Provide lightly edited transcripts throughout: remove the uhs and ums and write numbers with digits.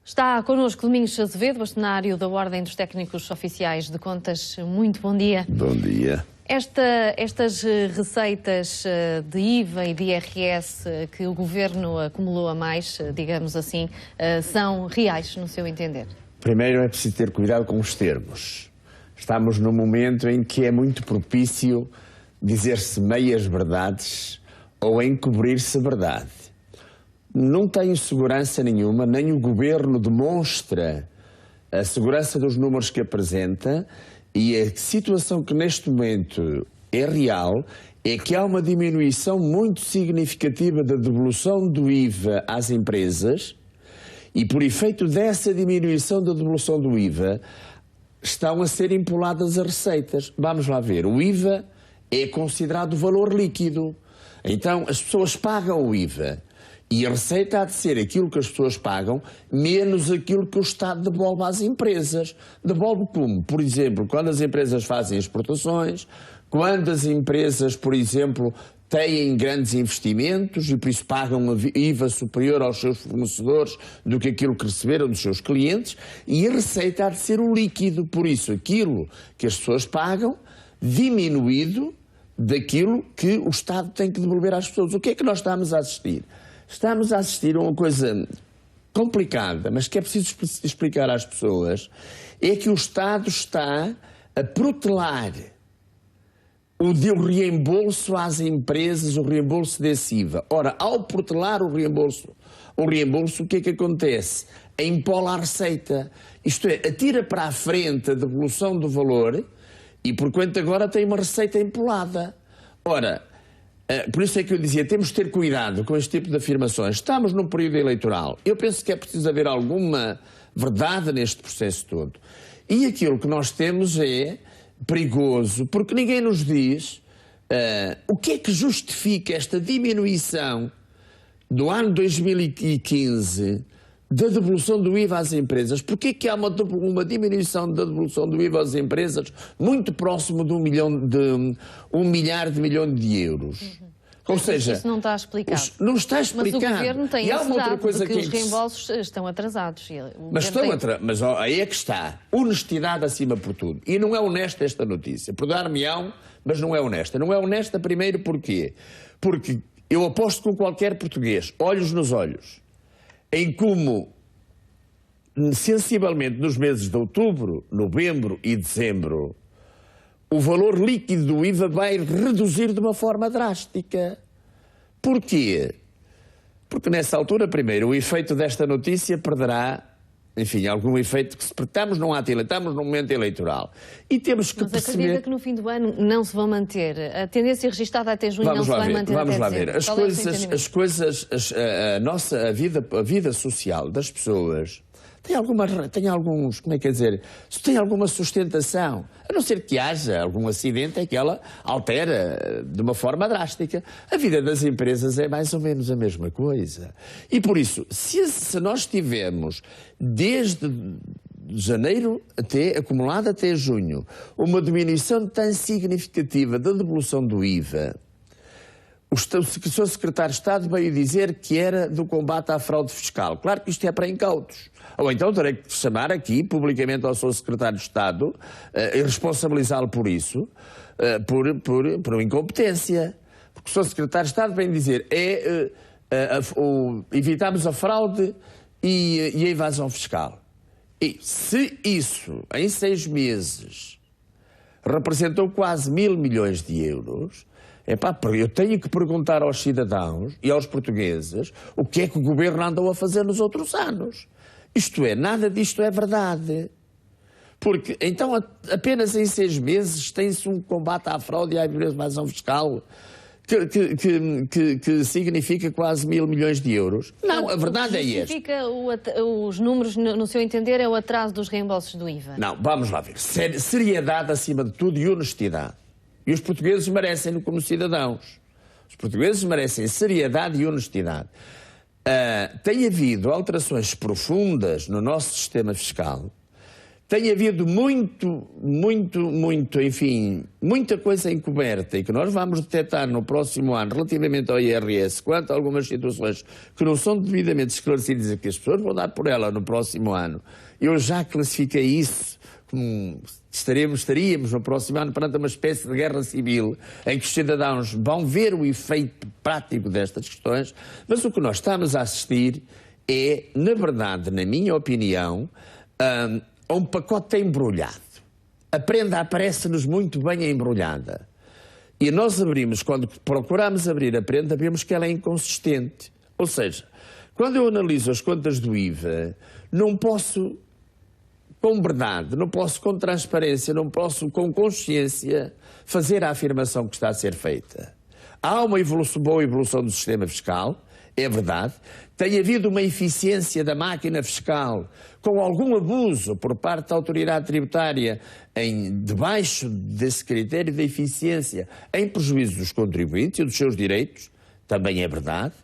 Está connosco Domingos Azevedo, bastonário da Ordem dos Técnicos Oficiais de Contas. Muito bom dia. Bom dia. Estas receitas de IVA e de IRS que o Governo acumulou a mais, digamos assim, são reais, no seu entender? Primeiro é preciso ter cuidado com os termos. Estamos num momento em que é muito propício dizer-se meias verdades ou encobrir-se verdade. Não tenho segurança nenhuma, nem o Governo demonstra a segurança dos números que apresenta, e a situação que neste momento é real é que há uma diminuição muito significativa da devolução do IVA às empresas, e por efeito dessa diminuição da devolução do IVA estão a ser empoladas as receitas. Vamos lá ver, o IVA é considerado valor líquido, então as pessoas pagam o IVA. E a receita há de ser aquilo que as pessoas pagam, menos aquilo que o Estado devolve às empresas. Devolve como? Por exemplo, quando as empresas fazem exportações, quando as empresas, por exemplo, têm grandes investimentos e por isso pagam uma IVA superior aos seus fornecedores do que aquilo que receberam dos seus clientes, e a receita há de ser o líquido. Por isso, aquilo que as pessoas pagam, diminuído daquilo que o Estado tem que devolver às pessoas. O que é que nós estamos a assistir? Estamos a assistir a uma coisa complicada, mas que é preciso explicar às pessoas, é que o Estado está a protelar o reembolso às empresas, o reembolso desse IVA. Ora, ao protelar o reembolso, o que é que acontece? Empola a receita. Isto é, atira para a frente a devolução do valor e, porquanto agora tem uma receita empolada. Ora, por isso é que eu dizia, temos de ter cuidado com este tipo de afirmações. Estamos num período eleitoral. Eu penso que é preciso haver alguma verdade neste processo todo. E aquilo que nós temos é perigoso, porque ninguém nos diz o que é que justifica esta diminuição do ano 2015 da devolução do IVA às empresas. Porquê que há uma diminuição da devolução do IVA às empresas muito próximo de 1 milhar de milhões de euros? Ou seja, isso não está explicado. Não está explicado. Mas o Governo tem a outra coisa de que os reembolsos estão atrasados. Mas aí é que está. Honestidade acima por tudo. E não é honesta esta notícia. Perdoar-me-ão, mas não é honesta. Não é honesta primeiro porquê? Porque eu aposto com qualquer português, olhos nos olhos, em como, sensivelmente, nos meses de outubro, novembro e dezembro, o valor líquido do IVA vai reduzir de uma forma drástica. Porquê? Porque nessa altura, primeiro, o efeito desta notícia perderá, enfim, algum efeito que estamos num ato eleitoral, estamos num momento eleitoral. E temos que perceber... Mas acredita que no fim do ano não se vão manter? A tendência registada até junho não se vai manter até dezembro? Vamos lá ver. A vida social das pessoas tem alguns, como é que é dizer, tem alguma sustentação. A não ser que haja algum acidente, é que ela altera de uma forma drástica. A vida das empresas é mais ou menos a mesma coisa. E por isso, se nós tivermos, desde janeiro acumulado até junho, uma diminuição tão significativa da devolução do IVA, o Sr. Secretário de Estado veio dizer que era do combate à fraude fiscal. Claro que isto é para incautos. Ou então terei que chamar aqui, publicamente, ao Sr. Secretário de Estado e responsabilizá-lo por isso, por incompetência. Porque o Sr. Secretário de Estado vem dizer evitamos a fraude e a evasão fiscal. E se isso, em 6 meses, representou quase 1.000 milhões de euros... eu tenho que perguntar aos cidadãos e aos portugueses o que é que o Governo andou a fazer nos outros anos. Isto é, nada disto é verdade. Porque, então, apenas em 6 meses tem-se um combate à fraude e à evasão fiscal que significa quase 1.000 milhões de euros. Não, a verdade é esta. Significa os números, no seu entender, é o atraso dos reembolsos do IVA? Não, vamos lá ver. Seriedade acima de tudo e honestidade. E os portugueses merecem-no como cidadãos. Os portugueses merecem seriedade e honestidade. Tem havido alterações profundas no nosso sistema fiscal Tem havido enfim, muita coisa encoberta e que nós vamos detectar no próximo ano relativamente ao IRS, quanto a algumas situações que não são devidamente esclarecidas e que as pessoas vão dar por ela no próximo ano. Eu já classifiquei isso como estaríamos no próximo ano perante uma espécie de guerra civil em que os cidadãos vão ver o efeito prático destas questões, mas o que nós estamos a assistir é, na verdade, na minha opinião, a um pacote embrulhado. A prenda aparece-nos muito bem embrulhada. E nós abrimos, quando procuramos abrir a prenda, vemos que ela é inconsistente. Ou seja, quando eu analiso as contas do IVA, não posso, com verdade, não posso com transparência, não posso com consciência fazer a afirmação que está a ser feita. Há uma boa evolução do sistema fiscal, é verdade. Tem havido uma eficiência da máquina fiscal com algum abuso por parte da autoridade tributária debaixo desse critério de eficiência em prejuízo dos contribuintes e dos seus direitos, também é verdade.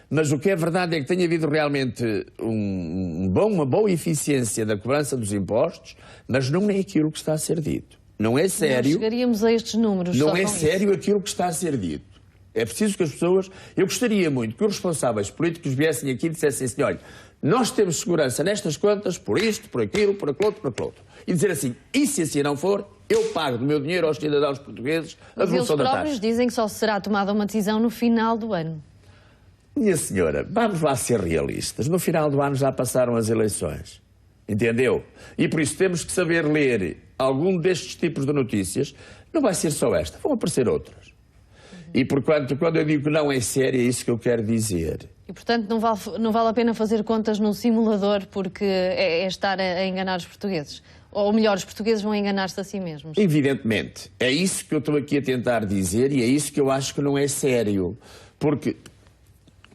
Mas o que é verdade é que tem havido realmente uma boa eficiência da cobrança dos impostos, mas não é aquilo que está a ser dito. Não é sério. Não chegaríamos a estes números. Não é sério aquilo que está a ser dito. É preciso que as pessoas... Eu gostaria muito que os responsáveis políticos viessem aqui e dissessem assim, olha, nós temos segurança nestas contas por isto, por aquilo, por aquilo outro, por aquilo outro. E dizer assim, e se assim não for, eu pago do meu dinheiro aos cidadãos portugueses a devolução da taxa. Eles próprios dizem que só será tomada uma decisão no final do ano. Minha senhora, vamos lá ser realistas. No final do ano já passaram as eleições. Entendeu? E por isso temos que saber ler algum destes tipos de notícias. Não vai ser só esta, vão aparecer outras. E porquanto, quando eu digo que não é sério, é isso que eu quero dizer. E portanto não vale a pena fazer contas num simulador porque é estar a enganar os portugueses. Ou melhor, os portugueses vão enganar-se a si mesmos. Evidentemente. É isso que eu estou aqui a tentar dizer e é isso que eu acho que não é sério. Porque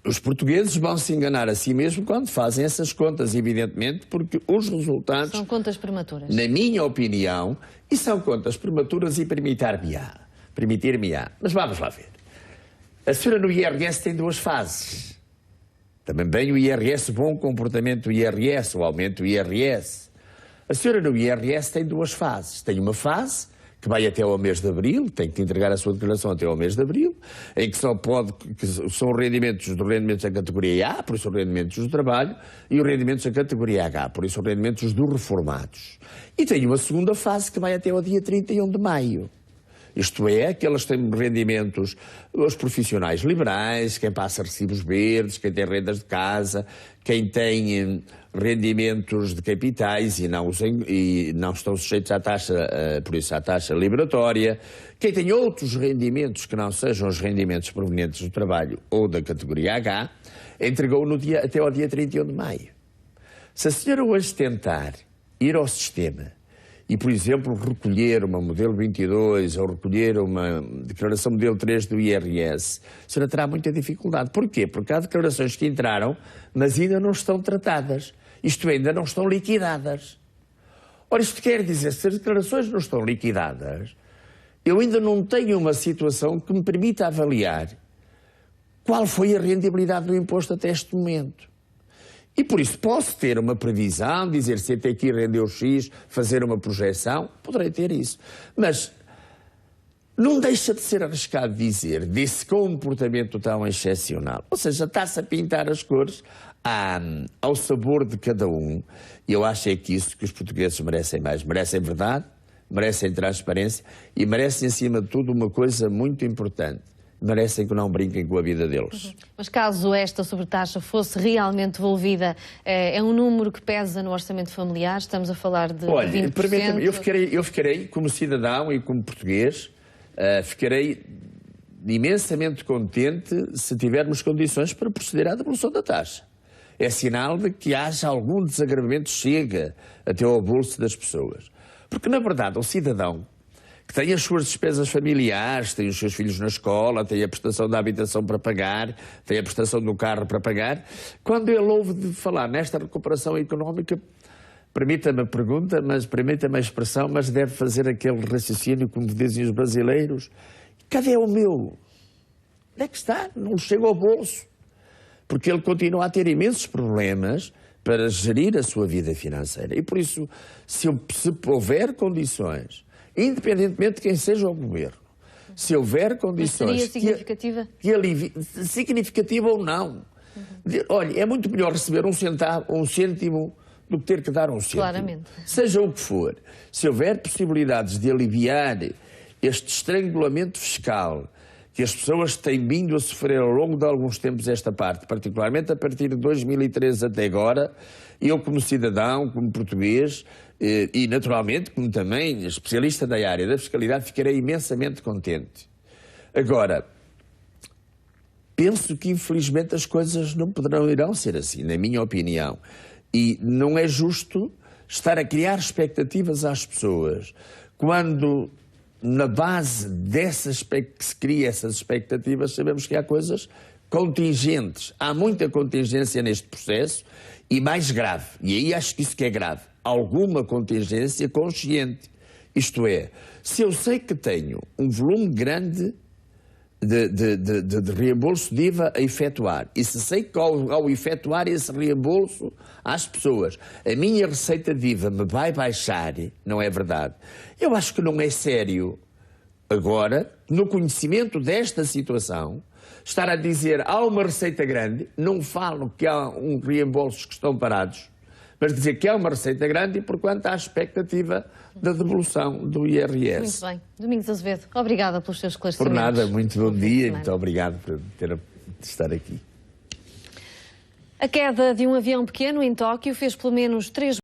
os portugueses vão se enganar a si mesmos quando fazem essas contas, evidentemente, porque os resultados... São contas prematuras. Na minha opinião, e são contas prematuras e permitir-me-á. Mas vamos lá ver. A senhora no IRS tem duas fases. Também bem o IRS, bom comportamento do IRS, o aumento do IRS. A senhora no IRS tem duas fases. Tem uma fase que vai até ao mês de abril, tem que entregar a sua declaração até ao mês de abril, em que são rendimentos da categoria A, por isso rendimentos do trabalho, e os rendimentos da categoria H, por isso rendimentos dos reformados. E tem uma segunda fase que vai até ao dia 31 de maio. Isto é, aqueles que têm rendimentos, os profissionais liberais, quem passa recibos verdes, quem tem rendas de casa, quem tem rendimentos de capitais e não estão sujeitos à taxa, por isso à taxa liberatória, quem tem outros rendimentos que não sejam os rendimentos provenientes do trabalho ou da categoria H, entregou até ao dia 31 de maio. Se a senhora hoje tentar ir ao sistema e, por exemplo, recolher uma modelo 22 ou recolher uma declaração modelo 3 do IRS, a senhora terá muita dificuldade. Porquê? Porque há declarações que entraram, mas ainda não estão tratadas. Isto é, ainda não estão liquidadas. Ora, isto quer dizer, se as declarações não estão liquidadas, eu ainda não tenho uma situação que me permita avaliar qual foi a rendibilidade do imposto até este momento. E por isso posso ter uma previsão, dizer se até aqui rendeu X, fazer uma projeção, poderei ter isso. Mas não deixa de ser arriscado dizer desse comportamento tão excepcional. Ou seja, está-se a pintar as cores ao sabor de cada um. E eu acho que isso que os portugueses merecem mais. Merecem verdade, merecem transparência e merecem, acima de tudo, uma coisa muito importante. Merecem que não brinquem com a vida deles. Mas caso esta sobretaxa fosse realmente devolvida, é um número que pesa no orçamento familiar? Estamos a falar de 20%? Olha, permita-me, eu ficarei como cidadão e como português, ficarei imensamente contente se tivermos condições para proceder à devolução da taxa. É sinal de que haja algum desagravamento chega até ao bolso das pessoas. Porque, na verdade, o cidadão que tem as suas despesas familiares, tem os seus filhos na escola, tem a prestação da habitação para pagar, tem a prestação do carro para pagar. Quando ele ouve de falar nesta recuperação económica, permita-me a pergunta, mas permita-me a expressão, mas deve fazer aquele raciocínio, como dizem os brasileiros, cadê o meu? Onde é que está? Não chega ao bolso. Porque ele continua a ter imensos problemas para gerir a sua vida financeira. E por isso, se houver condições, independentemente de quem seja o governo, se houver condições... Mas seria significativa? Significativa ou não. Olha, é muito melhor receber um cêntimo do que ter que dar um cêntimo. Claramente. Seja o que for. Se houver possibilidades de aliviar este estrangulamento fiscal que as pessoas têm vindo a sofrer ao longo de alguns tempos esta parte, particularmente a partir de 2013 até agora, eu como cidadão, como português e naturalmente como também especialista da área da fiscalidade, ficarei imensamente contente. Agora, penso que infelizmente as coisas não irão ser assim, na minha opinião. E não é justo estar a criar expectativas às pessoas quando, na base dessas que se cria essas expectativas, sabemos que há coisas contingentes. Há muita contingência neste processo e mais grave, e aí acho que isso que é grave, alguma contingência consciente. Isto é, se eu sei que tenho um volume grande de reembolso de IVA a efetuar, e se sei que ao efetuar esse reembolso às pessoas, a minha receita de IVA me vai baixar, não é verdade? Eu acho que não é sério, agora, no conhecimento desta situação, estar a dizer há uma receita grande, não falo que há reembolsos que estão parados, mas dizer que há uma receita grande e, porquanto, há a expectativa da devolução do IRS. Muito bem. Domingos Azevedo, obrigada pelos seus esclarecimentos. Por nada, muito bom dia e muito obrigado por estar aqui. A queda de um avião pequeno em Tóquio fez pelo menos 3